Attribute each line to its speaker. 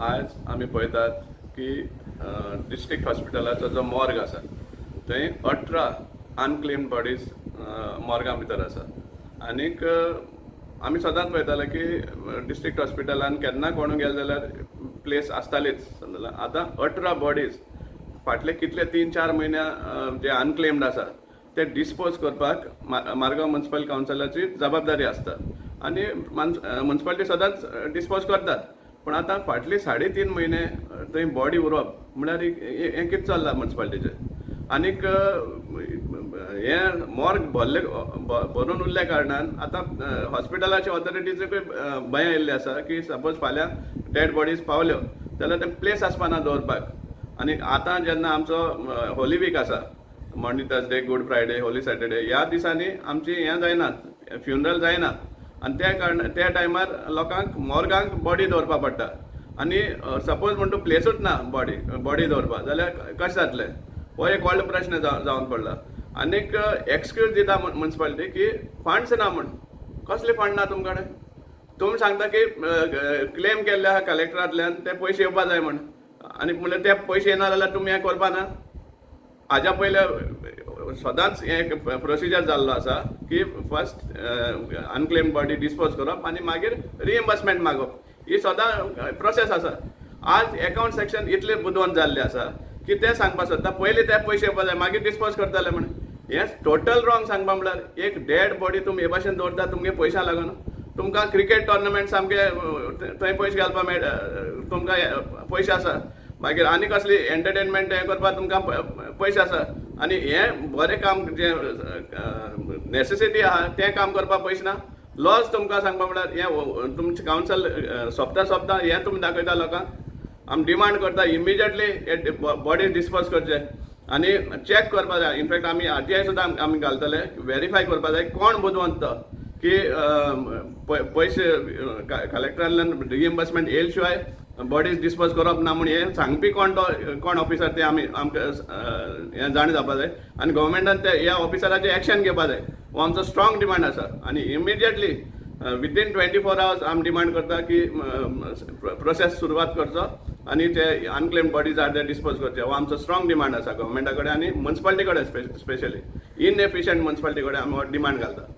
Speaker 1: आज आमी पळयतात की डिस्ट्रिक्ट हॉस्पिटलाचो जो मॉर्ग आसा थंय 18 अनक्लेम्ड बॉडीज मॉर्गां भितर आसा आनीक आमी सदांच पळयताले की डिस्ट्रिक्ट हॉस्पिटलान केन्ना कोण गेले जाल्यार प्लेस आसतालीच समजला. आतां 18 बॉडीज फाटले कितले 3-4 म्हयन्या जे अनक्लेम्ड आसा ते डिस्पोज करपाक मारगांव म्युनिसिपल कावन्सिलाची जबाबदारी आसता आनी म्युनिसिपालिटी सदांच डिस्पोज करतात. पण आतां फाटली 3.5 म्हयने थंय बॉडी उरप म्हळ्यार हें कितें चल्लां म्युनिसिपालिटीचें. आनीक हें मॉर्ग भरून उरल्या कारणान आतां हॉस्पिटलाच्या ऑथॉरिटीचेकूय भंय आयिल्लें आसा की सपोज फाल्यां डेड बॉडीज पावल्यो जाल्यार ते प्लेस आसपाना दवरपाक. आनी आतां जेन्ना आमचो होली वीक आसा, Monday Thursday good Friday Holy Saturday, ह्या दिसांनी आमची हें जायना, फ्युनरल जायना आनी त्या टायमार लोकांक मॉर्गांक बॉडी दवरपा पडटा. आनी सपोज म्हणटा प्लेसूच ना बॉडी दवरपा जाल्यार कशें जातलें, हो एक व्हडलो प्रश्न जावन पडला. आनीक एक्सक्यूज दिता म्युनिसिपालिटी की फंड्स ना म्हण. कसले फंड ना तुमचे कडेन? तुमी सांगता की क्लेम केल्ले आहा कलेक्टरांतल्यान ते पयशे येवपा जाय म्हण, आनी म्हणल्यार ते पयशे येना जाल्यार तुमी हें करपा ना. हाज्या पयले सदांच एक प्रोसिजर जाल्लो आसा की फर्स्ट अनक्लेम्ड बॉडी डिस्पोज करप आनी मागीर रिएम्बर्समेंट मागप. ही सदां प्रोसेस आसा. आज अकाउंट सेक्शन इतले बुदवंत जाल्ले आसा की ते सांगपा सोदता पयलीं ते पयशे येवपा जाय मागीर डिस्पोज करतले म्हण. हें टोटल रॉंग सांगपा म्हळ्यार एक डेड बॉडी तुमी हे भाशेन दवरता तुमगे पयशा लागून. तुमकां क्रिकेट टोर्नामेंट सामके थंय पयशे घालपा मेळटा, तुमकां पयशे आसा. मागीर आनी कसली एंटरटेनमेंट हें करपाक तुमकां पयशे आसा. आनी हें बरें काम जें नेसेसिटी आहा तें काम करपाक पयशे ना. लॉस तुमकां सांगपा म्हळ्यार हें तुमचें कावन्सिल सोंपता हें तुमी दाखयता लोकांक. आमी डिमांड करता इमिजिएटली हे बॉडी डिस्पोज करचे आनी चॅक करपा जाय. इनफॅक्ट आमी RTI सुद्दां आमी घालतले, व्हेरीफाय करपा जाय कोण बुदवंत तो की पयशे कलेक्टरांतल्यान रिएम्बर्समेंट येयले शिवाय बॉडीज डिस्पोज करप ना म्हूण हें सांगपी कोण ऑफिसर ते आमकां हें जाण जावपा जाय. आनी गव्हर्मेंटान ह्या ऑफिसराचेर एक्शन घेवपा जाय. हो आमचो स्ट्रॉंग डिमांड आसा. आनी इमिजिएटली विदीन 24 hours आमी डिमांड करता की प्रोसेस सुरवात करचो आनी ते अनक्लेम्ड बॉडीज आर ते डिस्पोज करचे. हो आमचो स्ट्रॉंग डिमांड आसा गव्हर्मेंटा कडेन आनी म्युनिसिपालिटी कडेन स्पेशली इनएफिशियंट म्युनिसिपालिटी कडेन आमी हो डिमांड घालता.